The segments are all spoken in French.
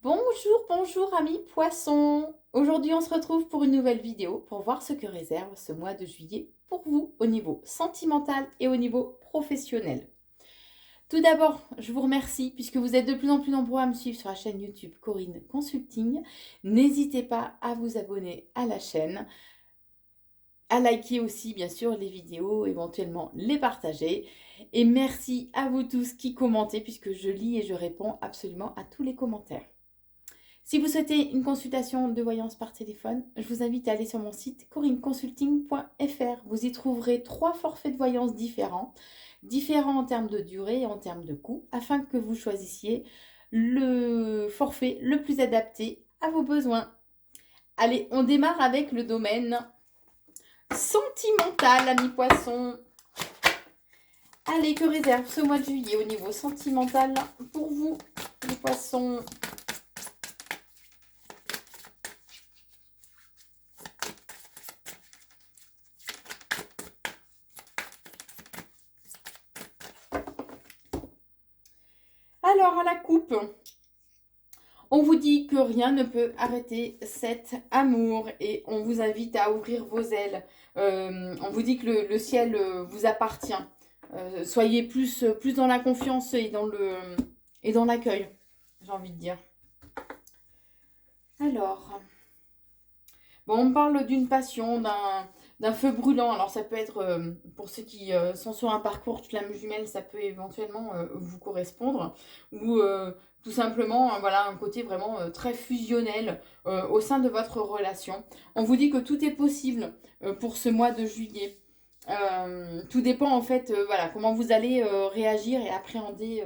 Bonjour, bonjour amis poissons. Aujourd'hui on se retrouve pour une nouvelle vidéo pour voir ce que réserve ce mois de juillet pour vous au niveau sentimental et au niveau professionnel. Tout d'abord, je vous remercie puisque vous êtes de plus en plus nombreux à me suivre sur la chaîne YouTube Corinne Consulting. N'hésitez pas à vous abonner à la chaîne, à liker aussi bien sûr les vidéos, éventuellement les partager. Et merci à vous tous qui commentez puisque je lis et je réponds absolument à tous les commentaires. Si vous souhaitez une consultation de voyance par téléphone, je vous invite à aller sur mon site corinneconsulting.fr. Vous y trouverez 3 forfaits de voyance différents en termes de durée et en termes de coût, afin que vous choisissiez le forfait le plus adapté à vos besoins. Allez, on démarre avec le domaine sentimental, amis poissons. Allez, que réserve ce mois de juillet au niveau sentimental pour vous, les poissons? Alors, à la coupe, on vous dit que rien ne peut arrêter cet amour et on vous invite à ouvrir vos ailes. On vous dit que le ciel vous appartient. Soyez plus dans la confiance et dans l'accueil, j'ai envie de dire. Alors, bon, on parle d'une passion, d'un feu brûlant. Alors ça peut être, pour ceux qui sont sur un parcours toute l'âme jumelle, ça peut éventuellement vous correspondre. Ou tout simplement, voilà, un côté vraiment très fusionnel au sein de votre relation. On vous dit que tout est possible pour ce mois de juillet. Tout dépend en fait, voilà, comment vous allez réagir et appréhender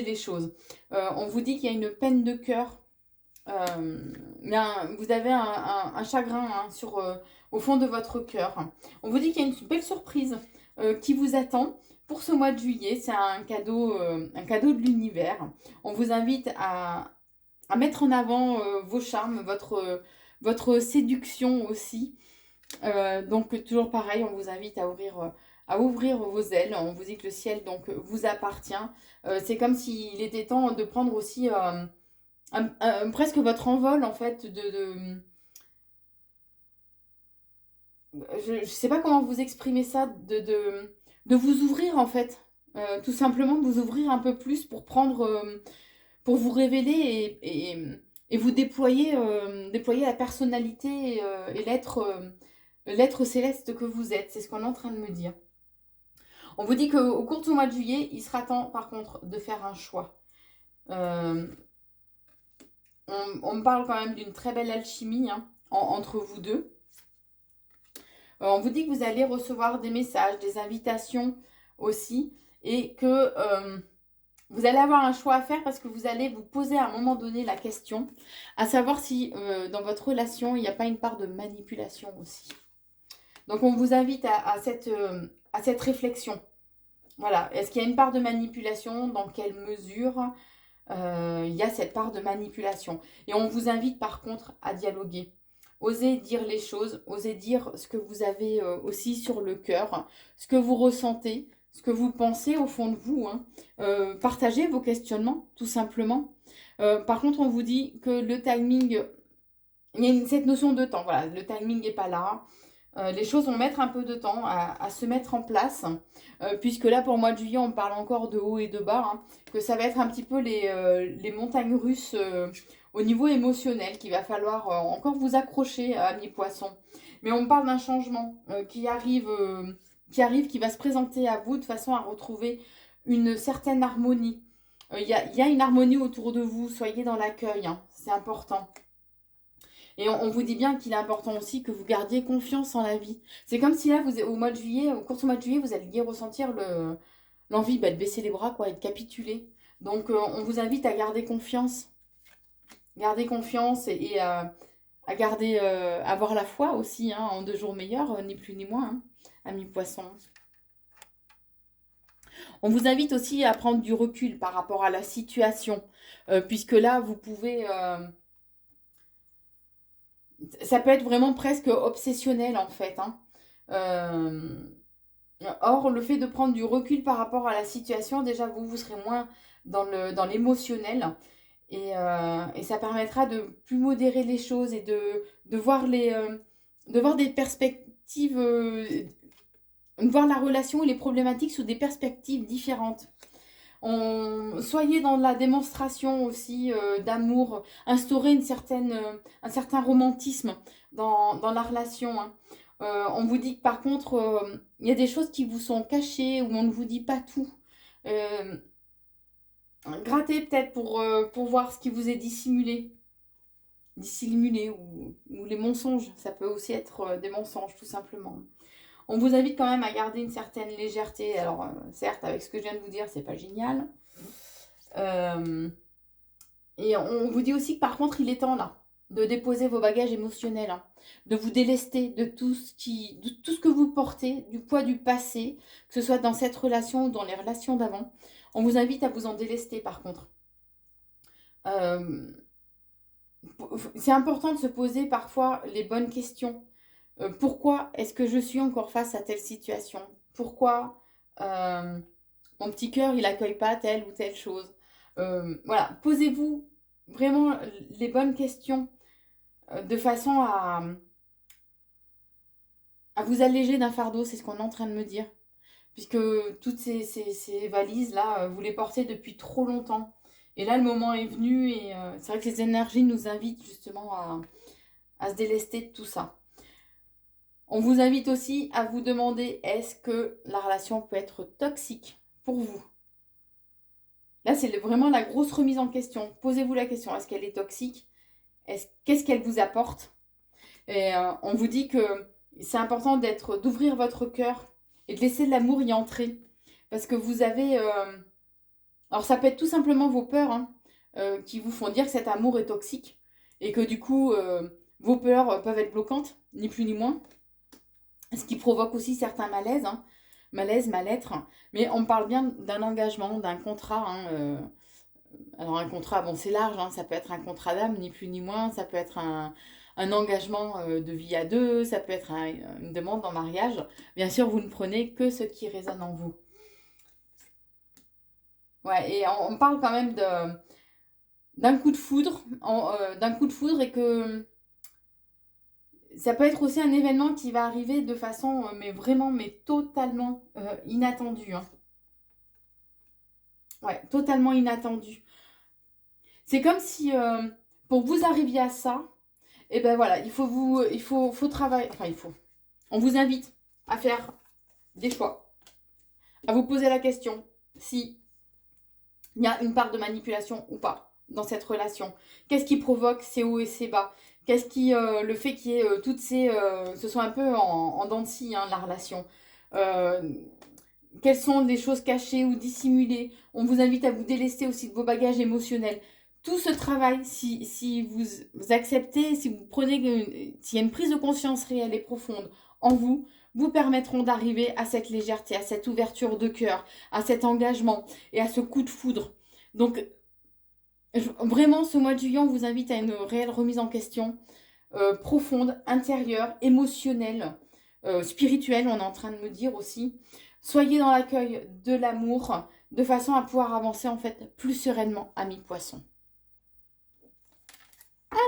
les choses. On vous dit qu'il y a une peine de cœur, vous avez un chagrin au fond de votre cœur. On vous dit qu'il y a une belle surprise qui vous attend pour ce mois de juillet. C'est un cadeau de l'univers. On vous invite à mettre en avant vos charmes, votre séduction aussi. Donc toujours pareil, on vous invite à ouvrir vos ailes. On vous dit que le ciel donc vous appartient. C'est comme s'il était temps de prendre aussi presque votre envol en fait je sais pas comment vous exprimer ça, de vous ouvrir en fait. Tout simplement de vous ouvrir un peu plus pour vous révéler et vous déployer la personnalité et l'être céleste que vous êtes. C'est ce qu'on est en train de me dire. On vous dit qu'au cours du mois de juillet, il sera temps par contre de faire un choix. On me parle quand même d'une très belle alchimie entre vous deux. On vous dit que vous allez recevoir des messages, des invitations aussi, et que vous allez avoir un choix à faire parce que vous allez vous poser à un moment donné la question, à savoir si dans votre relation, il n'y a pas une part de manipulation aussi. Donc on vous invite à cette réflexion. Voilà, est-ce qu'il y a une part de manipulation? Dans quelle mesure il y a cette part de manipulation? Et on vous invite par contre à dialoguer. Osez dire les choses, osez dire ce que vous avez aussi sur le cœur, ce que vous ressentez, ce que vous pensez au fond de vous. Partagez vos questionnements, tout simplement. Par contre, on vous dit que le timing, il y a cette notion de temps. Voilà, le timing n'est pas là. Les choses vont mettre un peu de temps à se mettre en place, puisque là, pour le mois de juillet, on parle encore de haut et de bas, que ça va être un petit peu les montagnes russes au niveau émotionnel, qu'il va falloir encore vous accrocher, amis poissons. Mais on parle d'un changement qui arrive, qui va se présenter à vous de façon à retrouver une certaine harmonie. Y a une harmonie autour de vous, soyez dans l'accueil, c'est important. Et on vous dit bien qu'il est important aussi que vous gardiez confiance en la vie. C'est comme si là, au mois de juillet, au cours du mois de juillet, vous alliez ressentir l'envie de baisser les bras, quoi, et de capituler. Donc, on vous invite à garder confiance. Garder confiance et à garder, avoir la foi aussi, en 2 jours meilleurs, ni plus ni moins, amis poissons. On vous invite aussi à prendre du recul par rapport à la situation, puisque là, vous pouvez... ça peut être vraiment presque obsessionnel en fait. Or, le fait de prendre du recul par rapport à la situation, déjà vous serez moins dans l'émotionnel Et ça permettra de plus modérer les choses et de voir de voir des perspectives, de voir la relation et les problématiques sous des perspectives différentes. Soyez dans la démonstration aussi d'amour, instaurer un certain romantisme dans la relation, hein. On vous dit que par contre, il y a des choses qui vous sont cachées ou on ne vous dit pas tout. Euh, Grattez peut-être pour voir ce qui vous est dissimulé ou les mensonges. Ça peut aussi être des mensonges tout simplement. On vous invite quand même à garder une certaine légèreté. Alors certes, avec ce que je viens de vous dire, c'est pas génial. Et on vous dit aussi que par contre, il est temps là de déposer vos bagages émotionnels, hein, de vous délester de tout ce que vous portez, du poids du passé, que ce soit dans cette relation ou dans les relations d'avant. On vous invite à vous en délester par contre. Euh, c'est important de se poser parfois les bonnes questions. Pourquoi est-ce que je suis encore face à telle situation? Pourquoi mon petit cœur, il n'accueille pas telle ou telle chose? Voilà, posez-vous vraiment les bonnes questions de façon à vous alléger d'un fardeau, c'est ce qu'on est en train de me dire. Puisque toutes ces valises-là, vous les portez depuis trop longtemps. Et là, le moment est venu et c'est vrai que les énergies nous invitent justement à se délester de tout ça. On vous invite aussi à vous demander, est-ce que la relation peut être toxique pour vous? Là, c'est vraiment la grosse remise en question. Posez-vous la question, est-ce qu'elle est toxique? Qu'est-ce qu'elle vous apporte? Et on vous dit que c'est important d'ouvrir votre cœur et de laisser l'amour y entrer. Parce que vous avez... alors ça peut être tout simplement vos peurs, hein, qui vous font dire que cet amour est toxique. Et que du coup, vos peurs peuvent être bloquantes, ni plus ni moins. Ce qui provoque aussi certains malaises, hein. Malaise, mal-être. Mais on parle bien d'un engagement, d'un contrat, hein, alors un contrat, bon c'est large, hein, ça peut être un contrat d'âme, ni plus ni moins, ça peut être un engagement de vie à deux, ça peut être une demande en mariage. Bien sûr, vous ne prenez que ce qui résonne en vous. Ouais, et on parle quand même d'un coup de foudre, et que ça peut être aussi un événement qui va arriver de façon, mais vraiment, mais totalement inattendue, hein. Ouais, totalement inattendue. C'est comme si, pour que vous arriviez à ça, et ben voilà, faut travailler, enfin on vous invite à faire des choix, à vous poser la question si il y a une part de manipulation ou pas dans cette relation. Qu'est-ce qui provoque ces hauts et ces bas? Qu'est-ce qui, le fait qu'il y ait toutes ce soit un peu en dents de scie, hein, la relation. Euh, Quelles sont les choses cachées ou dissimulées? On vous invite à vous délester aussi de vos bagages émotionnels. Tout ce travail, si vous acceptez, si vous prenez, s'il y a une prise de conscience réelle et profonde en vous, vous permettront d'arriver à cette légèreté, à cette ouverture de cœur, à cet engagement et à ce coup de foudre. Donc, vraiment, ce mois de juillet, on vous invite à une réelle remise en question profonde, intérieure, émotionnelle, spirituelle, on est en train de me dire aussi. Soyez dans l'accueil de l'amour de façon à pouvoir avancer en fait plus sereinement, amis poissons.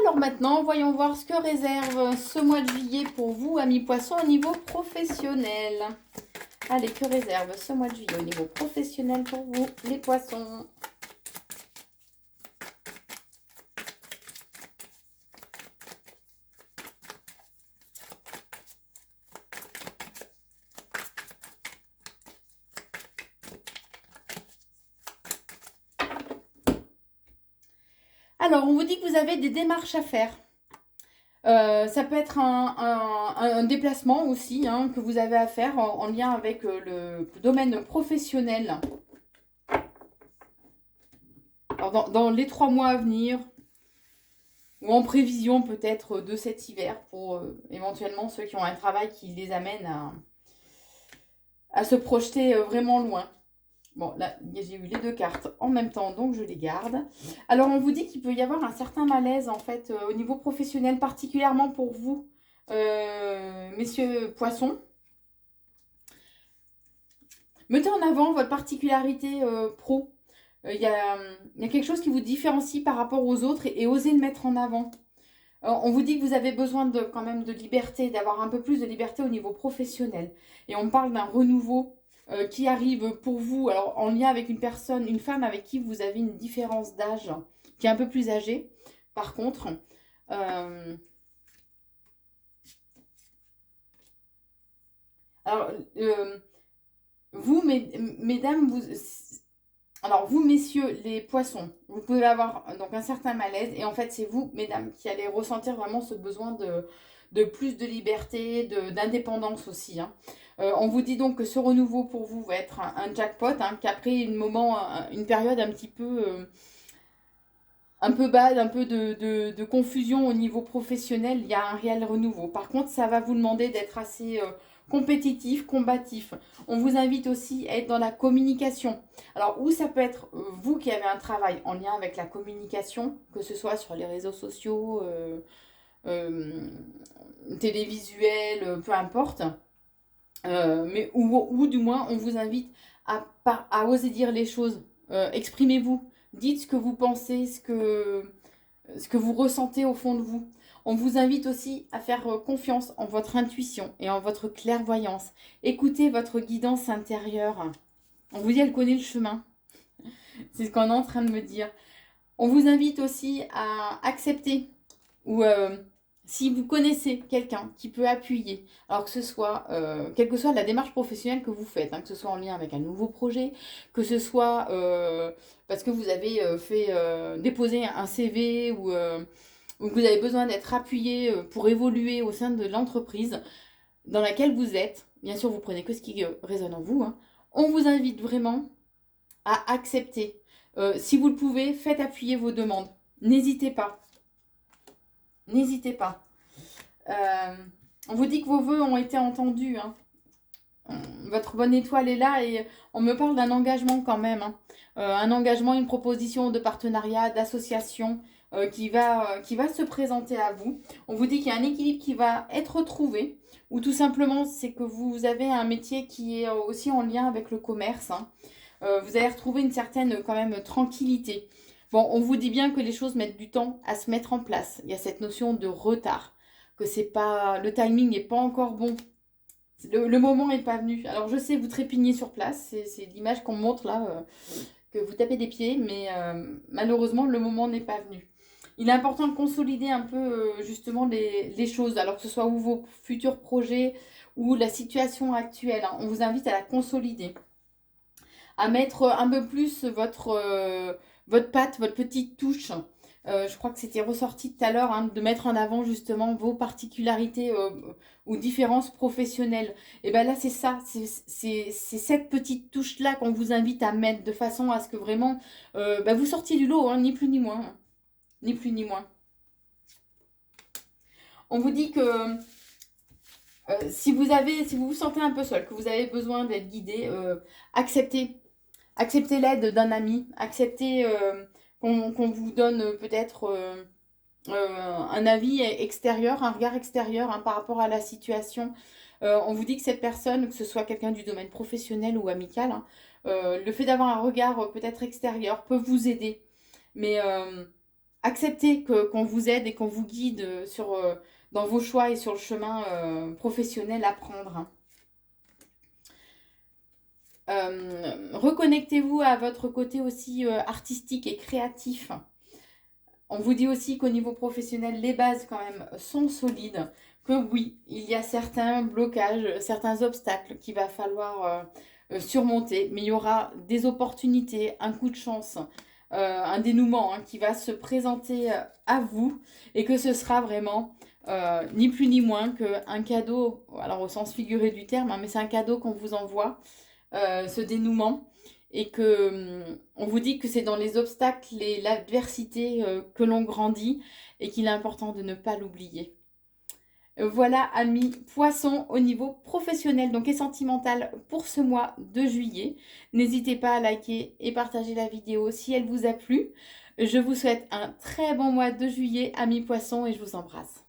Alors maintenant, voyons voir ce que réserve ce mois de juillet pour vous, amis poissons, au niveau professionnel. Allez, que réserve ce mois de juillet au niveau professionnel pour vous, les poissons? Alors, on vous dit que vous avez des démarches à faire. Ça peut être un déplacement aussi, hein, que vous avez à faire en lien avec le domaine professionnel. Alors, dans les 3 mois à venir, ou en prévision peut-être de cet hiver, pour éventuellement ceux qui ont un travail qui les amène à se projeter vraiment loin. Bon, là, j'ai eu les 2 cartes en même temps, donc je les garde. Alors, on vous dit qu'il peut y avoir un certain malaise, en fait, au niveau professionnel, particulièrement pour vous, messieurs poissons. Mettez en avant votre particularité pro. il y a quelque chose qui vous différencie par rapport aux autres et osez le mettre en avant. On vous dit que vous avez besoin quand même de liberté, d'avoir un peu plus de liberté au niveau professionnel. Et on parle d'un renouveau qui arrive pour vous, alors en lien avec une personne, une femme avec qui vous avez une différence d'âge, qui est un peu plus âgée. Par contre, alors, vous, mesdames, alors vous, messieurs, les poissons, vous pouvez avoir donc un certain malaise. Et en fait, c'est vous, mesdames, qui allez ressentir vraiment ce besoin de plus de liberté, d'indépendance aussi. Hein. On vous dit donc que ce renouveau pour vous va être un jackpot, hein, qu'après une période un peu bad, un peu de confusion au niveau professionnel, il y a un réel renouveau. Par contre, ça va vous demander d'être assez compétitif, combatif. On vous invite aussi à être dans la communication. Alors, où ça peut être vous qui avez un travail en lien avec la communication, que ce soit sur les réseaux sociaux, euh, télévisuels, peu importe. Mais ou du moins, on vous invite à oser dire les choses. Exprimez-vous. Dites ce que vous pensez, ce que vous ressentez au fond de vous. On vous invite aussi à faire confiance en votre intuition et en votre clairvoyance. Écoutez votre guidance intérieure. On vous dit, elle connaît le chemin. C'est ce qu'on est en train de me dire. On vous invite aussi à accepter ou si vous connaissez quelqu'un qui peut appuyer, alors que ce soit, quelle que soit la démarche professionnelle que vous faites, hein, que ce soit en lien avec un nouveau projet, que ce soit parce que vous avez déposer un CV ou que vous avez besoin d'être appuyé pour évoluer au sein de l'entreprise dans laquelle vous êtes. Bien sûr, vous prenez que ce qui résonne en vous. Hein. On vous invite vraiment à accepter. Si vous le pouvez, faites appuyer vos demandes. N'hésitez pas. N'hésitez pas. On vous dit que vos vœux ont été entendus. Hein. Votre bonne étoile est là et on me parle d'un engagement quand même. Hein. Un engagement, une proposition de partenariat, d'association qui va se présenter à vous. On vous dit qu'il y a un équilibre qui va être trouvé ou tout simplement c'est que vous avez un métier qui est aussi en lien avec le commerce. Hein. Vous allez retrouver une certaine quand même tranquillité. Bon, on vous dit bien que les choses mettent du temps à se mettre en place. Il y a cette notion de retard, que c'est pas, le timing n'est pas encore bon. Le moment n'est pas venu. Alors je sais, vous trépignez sur place, c'est l'image qu'on montre là, que vous tapez des pieds, mais malheureusement le moment n'est pas venu. Il est important de consolider un peu justement les choses, alors que ce soit ou vos futurs projets ou la situation actuelle. Hein. On vous invite à la consolider, à mettre un peu plus votre patte, votre petite touche. Je crois que c'était ressorti tout à l'heure, hein, de mettre en avant justement vos particularités ou différences professionnelles. Et bien là, c'est ça, c'est cette petite touche-là qu'on vous invite à mettre de façon à ce que vraiment vous sortiez du lot, hein, ni plus ni moins. Hein. Ni plus ni moins. On vous dit que si vous vous sentez un peu seul, que vous avez besoin d'être guidé, acceptez l'aide d'un ami, acceptez qu'on vous donne peut-être un avis extérieur, un regard extérieur hein, par rapport à la situation. On vous dit que cette personne, que ce soit quelqu'un du domaine professionnel ou amical, hein, le fait d'avoir un regard peut-être extérieur peut vous aider. Mais acceptez qu'on vous aide et qu'on vous guide dans vos choix et sur le chemin professionnel à prendre. Hein. Reconnectez-vous à votre côté aussi artistique et créatif. On vous dit aussi qu'au niveau professionnel, les bases quand même sont solides. Que oui, il y a certains blocages, certains obstacles qu'il va falloir surmonter. Mais il y aura des opportunités, un coup de chance, un dénouement hein, qui va se présenter à vous. Et que ce sera vraiment ni plus ni moins qu'un cadeau, alors au sens figuré du terme, hein, mais c'est un cadeau qu'on vous envoie. Ce dénouement et que on vous dit que c'est dans les obstacles et l'adversité que l'on grandit et qu'il est important de ne pas l'oublier. Voilà, amis poissons, au niveau professionnel donc et sentimental pour ce mois de juillet. N'hésitez pas à liker et partager la vidéo si elle vous a plu. Je vous souhaite un très bon mois de juillet, amis poissons, et je vous embrasse.